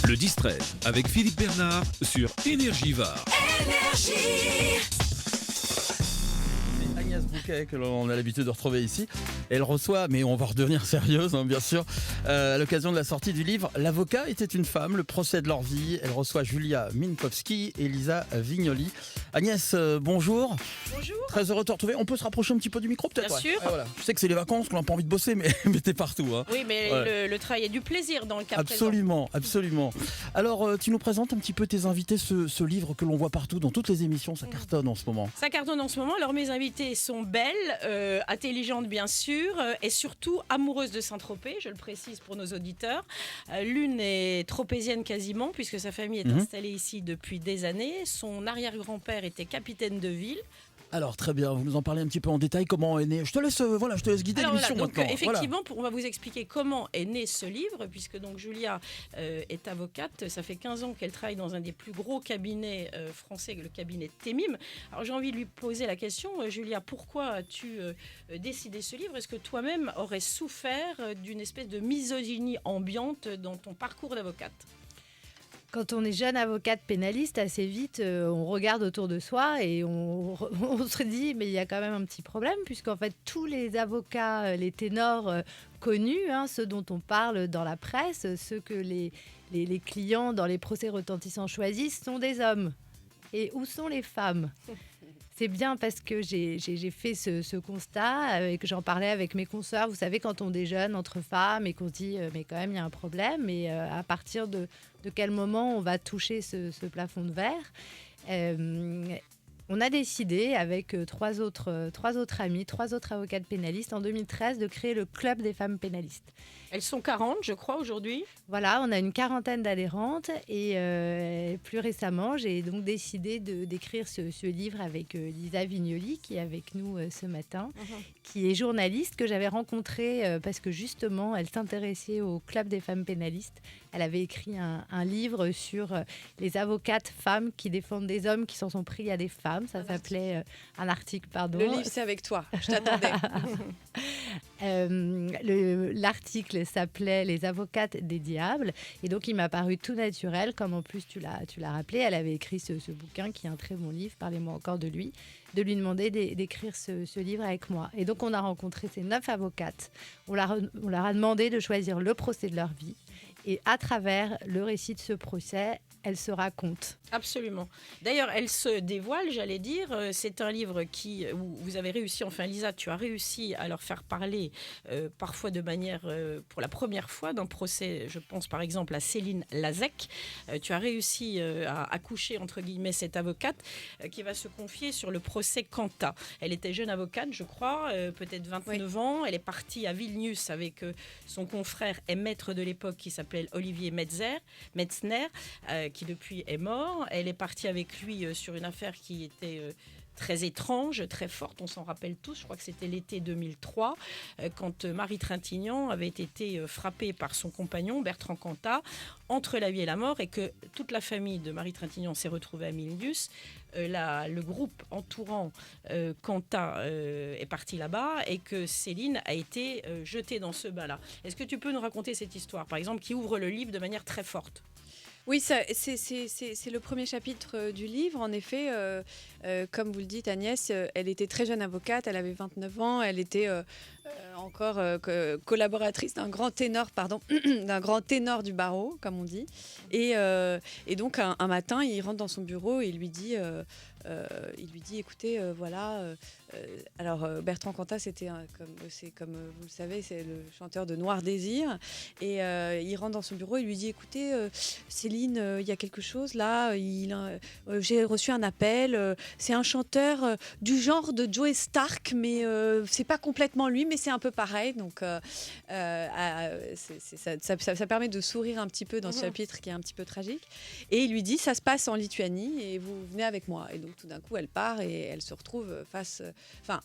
Le 10-13 avec Philippe Bernard sur Énergie Var. Agnès Bouquet, que l'on a l'habitude de retrouver ici. Elle reçoit, mais on va redevenir sérieuse, bien sûr, à l'occasion de la sortie du livre L'avocat était une femme, le procès de leur vie. Elle reçoit Julia Minkowski et Lisa Vignoli. Agnès, bonjour. Bonjour. Très heureux de te retrouver. On peut se rapprocher un petit peu du micro, peut-être? Bien sûr. Voilà. Je sais que c'est les vacances, qu'on n'a pas envie de bosser, mais t'es partout. Hein. Oui, mais Ouais. le travail est du plaisir dans le cas Absolument, absolument. Alors, tu nous présentes un petit peu tes invités, ce livre que l'on voit partout, dans toutes les émissions, ça cartonne en ce moment. Ça cartonne en ce moment. Alors mes invités sont belles, intelligentes bien sûr, et surtout amoureuses de Saint-Tropez, je le précise pour nos auditeurs. L'une est tropézienne quasiment, puisque sa famille est installée ici depuis des années. Son arrière-grand-père était capitaine de ville. Alors, très bien, vous nous en parlez un petit peu en détail, comment est né. Je te laisse guider Alors l'émission voilà, donc maintenant. effectivement, on va vous expliquer comment est né ce livre, puisque donc Julia est avocate. Ça fait 15 ans qu'elle travaille dans un des plus gros cabinets français, le cabinet Temim. Alors j'ai envie de lui poser la question, Julia, pourquoi as-tu décidé ce livre? Est-ce que toi-même aurais souffert d'une espèce de misogynie ambiante dans ton parcours d'avocate? Quand on est jeune avocate pénaliste, assez vite, on regarde autour de soi et on se dit, mais il y a quand même un petit problème, puisqu'en fait, tous les avocats, les ténors connus, ceux dont on parle dans la presse, ceux que les clients dans les procès retentissants choisissent, sont des hommes. Et où sont les femmes ? C'est bien parce que j'ai fait ce constat et que j'en parlais avec mes consoeurs. Vous savez, quand on déjeune entre femmes et qu'on se dit mais quand même il y a un problème, et à partir de quel moment on va toucher ce plafond de verre. On a décidé avec trois autres amis, 3 autres avocates pénalistes en 2013 de créer le Club des femmes pénalistes. Elles sont 40, je crois, aujourd'hui. Voilà, on a une 40aine d'adhérentes et plus récemment, j'ai donc décidé d'écrire ce livre avec Lisa Vignoli qui est avec nous ce matin, qui est journaliste que j'avais rencontrée parce que justement, elle s'intéressait au Club des femmes pénalistes. Elle avait écrit un livre sur les avocates femmes qui défendent des hommes qui s'en sont pris à des femmes. Ça s'appelait un article, pardon. Le livre, c'est avec toi. Je t'attendais. L'article s'appelait Les avocates des diables. Et donc, il m'a paru tout naturel, comme en plus tu l'as rappelé. Elle avait écrit ce bouquin qui est un très bon livre. Parlez-moi encore de lui. De lui demander d'écrire ce livre avec moi. Et donc, on a rencontré ces 9 avocates. On leur a demandé de choisir le procès de leur vie. Et à travers le récit de ce procès, elles se racontent. Absolument. D'ailleurs, elle se dévoile, j'allais dire. C'est un livre où vous avez réussi, enfin Lisa, tu as réussi à leur faire parler parfois de manière, pour la première fois, d'un procès, je pense par exemple à Céline Lazec. Tu as réussi à accoucher, entre guillemets, cette avocate qui va se confier sur le procès Quentin. Elle était jeune avocate, je crois, peut-être 29 ans. Elle est partie à Vilnius avec son confrère et maître de l'époque qui s'appelle Olivier Metzner, qui depuis est mort. Elle est partie avec lui sur une affaire qui était très étrange, très forte, on s'en rappelle tous. Je crois que c'était l'été 2003, quand Marie Trintignant avait été frappée par son compagnon, Bertrand Cantat, entre la vie et la mort, et que toute la famille de Marie Trintignant s'est retrouvée à Vilnius. Le groupe entourant Cantat est parti là-bas, et que Céline a été jetée dans ce bain-là. Est-ce que tu peux nous raconter cette histoire, par exemple, qui ouvre le livre de manière très forte ? Oui, c'est le premier chapitre du livre. En effet, comme vous le dites, Agnès, elle était très jeune avocate, elle avait 29 ans, elle était encore collaboratrice d'un grand ténor, d'un grand ténor du barreau, comme on dit. Et donc, un matin, il rentre dans son bureau et il lui dit, écoutez, voilà. Alors, Bertrand Cantat, comme vous le savez, c'est le chanteur de Noir Désir. Et il rentre dans son bureau et lui dit, écoutez, Céline, il y a quelque chose là. J'ai reçu un appel. C'est un chanteur du genre de Joe Stark, mais c'est pas complètement lui, mais c'est un peu pareil. Donc, ça permet de sourire un petit peu dans ce chapitre qui est un petit peu tragique. Et il lui dit, ça se passe en Lituanie et vous venez avec moi. Et donc, tout d'un coup, elle part et elle se retrouve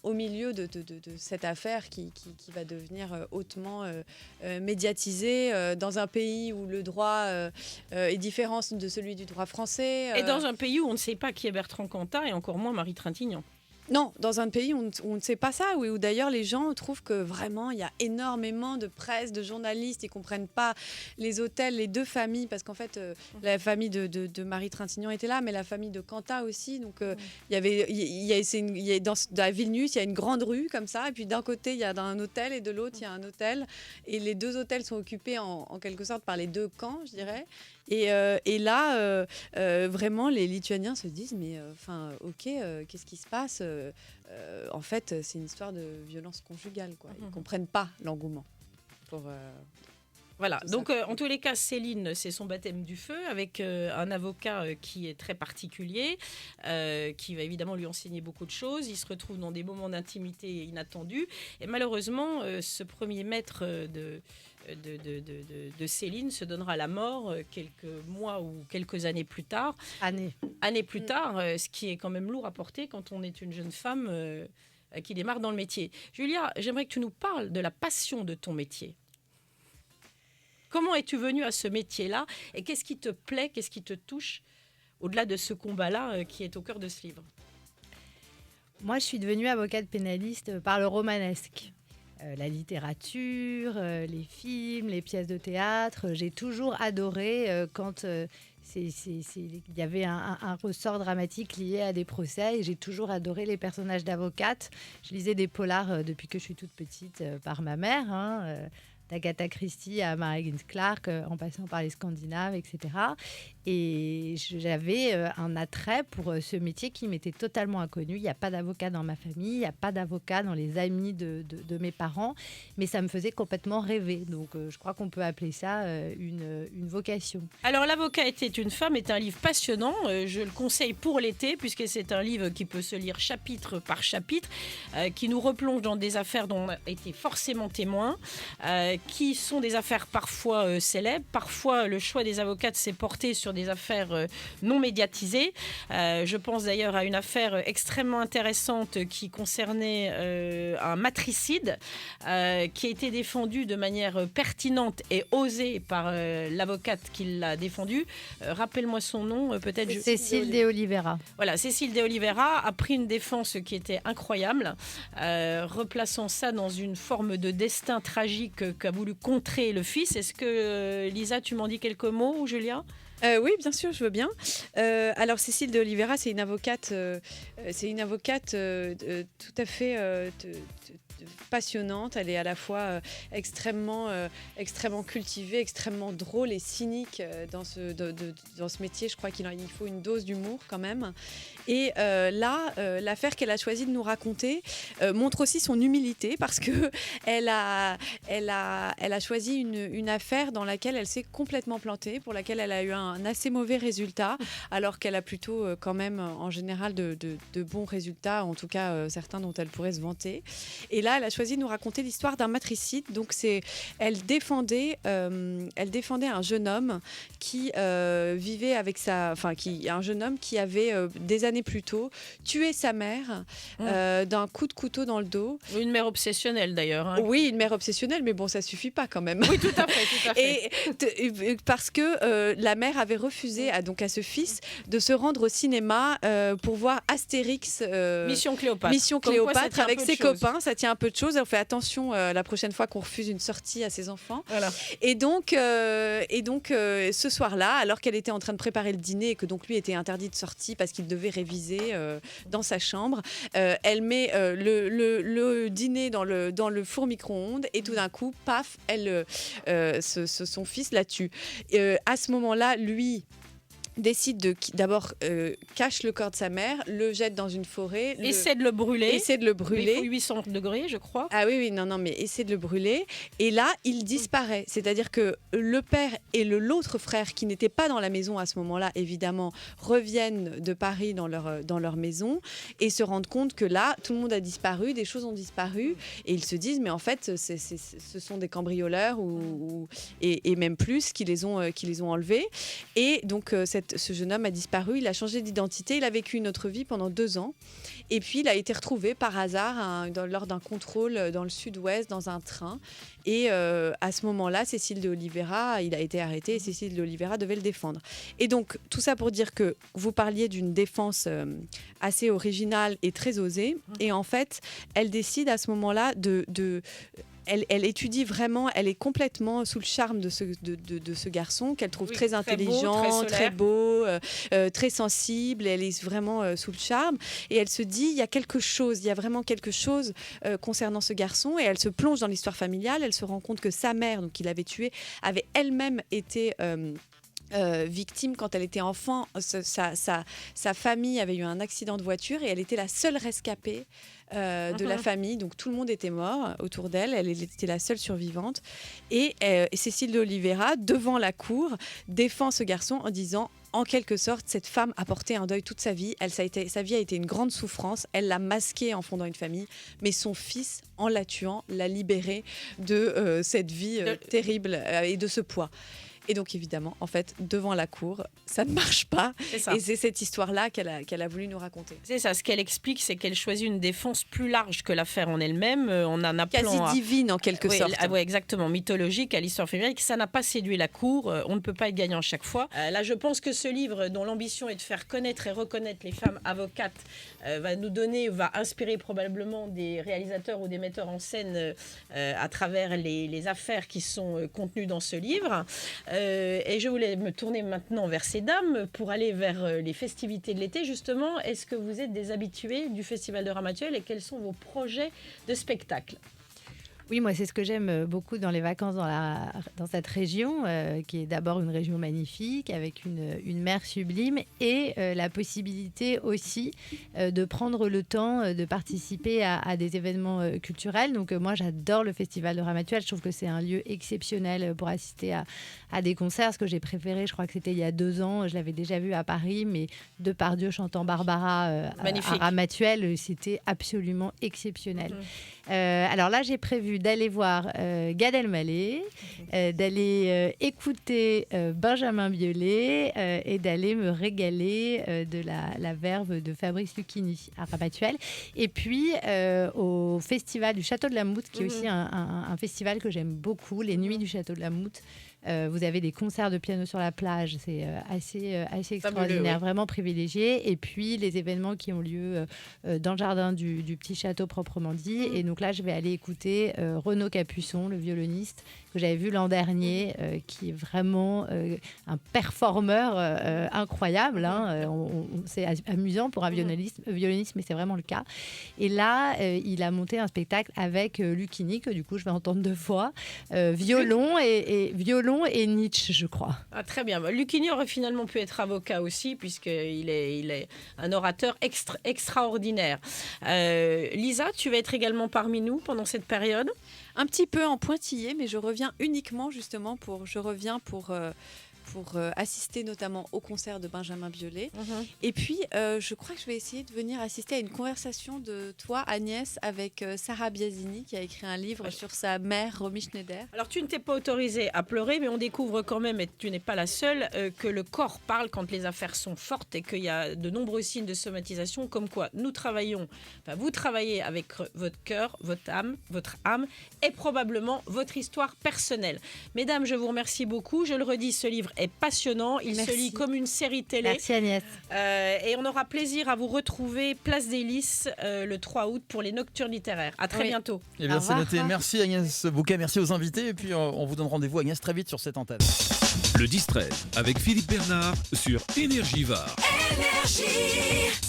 au milieu de cette affaire qui va devenir hautement médiatisée dans un pays où le droit est différent de celui du droit français. Et dans un pays où on ne sait pas qui est Bertrand Cantat et encore moins Marie Trintignant. Non, dans un pays où on ne sait pas ça, où d'ailleurs les gens trouvent que vraiment il y a énormément de presse, de journalistes, ils ne comprennent pas les hôtels, les deux familles, parce qu'en fait la famille de Marie Trintignant était là, mais la famille de Quentin aussi. Donc à Vilnius, il y a une grande rue comme ça, et puis d'un côté il y a un hôtel et de l'autre il y a un hôtel, et les deux hôtels sont occupés en quelque sorte par les deux camps, je dirais. Et là, vraiment, les Lituaniens se disent, mais ok, qu'est-ce qui se passe en fait, c'est une histoire de violence conjugale, quoi. Ils ne comprennent pas l'engouement pour... Voilà, donc en tous les cas, Céline, c'est son baptême du feu avec un avocat qui est très particulier, qui va évidemment lui enseigner beaucoup de choses. Il se retrouve dans des moments d'intimité inattendus. Et malheureusement, ce premier maître de Céline se donnera la mort quelques mois ou quelques années plus tard. Années plus tard, ce qui est quand même lourd à porter quand on est une jeune femme qui démarre dans le métier. Julia, j'aimerais que tu nous parles de la passion de ton métier. Comment es-tu venue à ce métier-là et qu'est-ce qui te plaît, qu'est-ce qui te touche au-delà de ce combat-là qui est au cœur de ce livre? Moi, je suis devenue avocate pénaliste par le romanesque. La littérature, les films, les pièces de théâtre. J'ai toujours adoré quand il y avait un ressort dramatique lié à des procès. Et j'ai toujours adoré les personnages d'avocates. Je lisais des polars depuis que je suis toute petite par ma mère, d'Agatha Christie à Mary Higgins Clark, en passant par les Scandinaves, etc. Et j'avais un attrait pour ce métier qui m'était totalement inconnu. Il n'y a pas d'avocat dans ma famille, il n'y a pas d'avocat dans les amis de mes parents, mais ça me faisait complètement rêver. Donc je crois qu'on peut appeler ça une vocation. Alors, L'avocat était une femme est un livre passionnant. Je le conseille pour l'été, puisque c'est un livre qui peut se lire chapitre par chapitre, qui nous replonge dans des affaires dont on a été forcément témoin, qui sont des affaires parfois célèbres. Parfois, le choix des avocates s'est porté sur des affaires non médiatisées. Je pense d'ailleurs à une affaire extrêmement intéressante qui concernait un matricide qui a été défendu de manière pertinente et osée par l'avocate qui l'a défendu. Rappelle-moi son nom, peut-être. Cécile de Oliveira. Voilà, Cécile de Oliveira a pris une défense qui était incroyable, replaçant ça dans une forme de destin tragique qu'a voulu contrer le fils. Est-ce que, Lisa, tu m'en dis quelques mots, ou Julia ? Oui, bien sûr, je veux bien. Alors, Cécile de Oliveira, c'est une avocate, tout à fait passionnante. Elle est à la fois extrêmement cultivée, extrêmement drôle et cynique dans ce métier. Je crois qu'il faut une dose d'humour quand même. Et là, l'affaire qu'elle a choisi de nous raconter montre aussi son humilité, parce que elle a choisi une affaire dans laquelle elle s'est complètement plantée, pour laquelle elle a eu un assez mauvais résultat, alors qu'elle a plutôt quand même en général de bons résultats, en tout cas certains dont elle pourrait se vanter. Et là, elle a choisi de nous raconter l'histoire d'un matricide. Donc elle défendait un jeune homme qui vivait avec un jeune homme qui avait des années plus tôt tué sa mère d'un coup de couteau dans le dos. Une mère obsessionnelle d'ailleurs. Oui, une mère obsessionnelle, mais bon, ça suffit pas quand même. Oui, tout à fait. Et parce que la mère avait refusé à ce fils de se rendre au cinéma pour voir Astérix Mission Cléopâtre avec ses copains. Ça tient un peu de choses. On fait attention la prochaine fois qu'on refuse une sortie à ses enfants. Voilà. Et donc ce soir-là, alors qu'elle était en train de préparer le dîner et que donc lui était interdit de sortie parce qu'il devait réviser dans sa chambre, elle met le dîner dans le four micro-ondes et tout d'un coup, paf, son fils la tue. À ce moment-là, lui décide d'abord cache le corps de sa mère, le jette dans une forêt, essaie de le brûler. Il faut 800 degrés, je crois. Ah oui, non, mais essaie de le brûler. Et là, il disparaît. C'est-à-dire que le père et l'autre frère, qui n'étaient pas dans la maison à ce moment-là, évidemment, reviennent de Paris dans leur maison et se rendent compte que là, tout le monde a disparu, des choses ont disparu, et ils se disent, mais en fait, ce sont des cambrioleurs et même plus qui les ont enlevés. Et donc, cette ce jeune homme a disparu, il a changé d'identité, il a vécu une autre vie pendant 2 ans. Et puis, il a été retrouvé par hasard lors d'un contrôle dans le sud-ouest, dans un train. Et à ce moment-là, Cécile de Oliveira, il a été arrêté et Cécile de Oliveira devait le défendre. Et donc, tout ça pour dire que vous parliez d'une défense assez originale et très osée. Et en fait, elle décide à ce moment-là elle étudie vraiment, elle est complètement sous le charme de ce garçon qu'elle trouve très intelligent, très beau, très sensible. Elle est vraiment sous le charme et elle se dit il y a vraiment quelque chose concernant ce garçon et elle se plonge dans l'histoire familiale. Elle se rend compte que sa mère, donc qui l'avait tué, avait elle-même été victime quand elle était enfant. Sa famille avait eu un accident de voiture et elle était la seule rescapée de la famille, donc tout le monde était mort autour d'elle, elle était la seule survivante et Cécile de Oliveira devant la cour défend ce garçon en disant en quelque sorte cette femme a porté un deuil toute sa vie, sa vie a été une grande souffrance, elle l'a masquée en fondant une famille, mais son fils en la tuant l'a libérée de cette vie terrible et de ce poids. Et donc, évidemment, en fait, devant la cour, ça ne marche pas. Et c'est cette histoire-là qu'elle a voulu nous raconter. C'est ça. Ce qu'elle explique, c'est qu'elle choisit une défense plus large que l'affaire en elle-même. On en appelant quasi divine, en quelque sorte. Oui, exactement. Mythologique à l'histoire féminine. Ça n'a pas séduit la cour. On ne peut pas être gagnant chaque fois. Là, je pense que ce livre, dont l'ambition est de faire connaître et reconnaître les femmes avocates, va inspirer probablement des réalisateurs ou des metteurs en scène à travers les affaires qui sont contenues dans ce livre. Et je voulais me tourner maintenant vers ces dames pour aller vers les festivités de l'été. Justement, est-ce que vous êtes des habitués du Festival de Ramatuelle et quels sont vos projets de spectacle ? Oui, moi, c'est ce que j'aime beaucoup dans les vacances dans cette région, qui est d'abord une région magnifique, avec une mer sublime, et la possibilité aussi de prendre le temps de participer à des événements culturels. Donc, moi, j'adore le Festival de Ramatuelle. Je trouve que c'est un lieu exceptionnel pour assister à des concerts. Ce que j'ai préféré, je crois que c'était il y a 2 ans. Je l'avais déjà vu à Paris, mais Depardieu chantant Barbara à Ramatuelle, c'était absolument exceptionnel. Alors là, j'ai prévu d'aller voir Gad Elmaleh, d'aller écouter Benjamin Biolay et d'aller me régaler de la verve de Fabrice Lucchini à Ramatuelle. Et puis au festival du Château de la Moute, qui est aussi un festival que j'aime beaucoup, les Nuits du Château de la Moute. Vous avez des concerts de piano sur la plage, c'est assez extraordinaire, vraiment privilégié. Et puis les événements qui ont lieu dans le jardin du petit château proprement dit. Et donc là, je vais aller écouter Renaud Capuçon, le violoniste que j'avais vu l'an dernier, qui est vraiment un performeur incroyable. C'est amusant pour un violoniste, mais c'est vraiment le cas. Et là, il a monté un spectacle avec Lucchini, que du coup, je vais entendre 2 fois. Violon et Nietzsche, je crois. Ah, très bien. Lucchini aurait finalement pu être avocat aussi, puisqu'il est un orateur extraordinaire. Lisa, tu vas être également parmi nous pendant cette période ? Un petit peu en pointillé, mais je reviens uniquement justement pour assister notamment au concert de Benjamin Biolay. Et puis, je crois que je vais essayer de venir assister à une conversation de toi, Agnès, avec Sarah Biasini, qui a écrit un livre sur sa mère, Romy Schneider. Alors, tu ne t'es pas autorisée à pleurer, mais on découvre quand même, et tu n'es pas la seule, que le corps parle quand les affaires sont fortes et qu'il y a de nombreux signes de somatisation, comme quoi vous travaillez avec votre cœur, votre âme et probablement votre histoire personnelle. Mesdames, je vous remercie beaucoup. Je le redis, ce livre est passionnant. Il se lit comme une série télé. Merci Agnès. Et on aura plaisir à vous retrouver Place des Lys le 3 août pour les Nocturnes littéraires. À très bientôt. Eh bien, c'est noté. Merci Agnès Bouquet, merci aux invités. Et puis, on vous donne rendez-vous, Agnès, très vite sur cette antenne. Le 10-13 avec Philippe Bernard sur Énergie VAR. Énergie.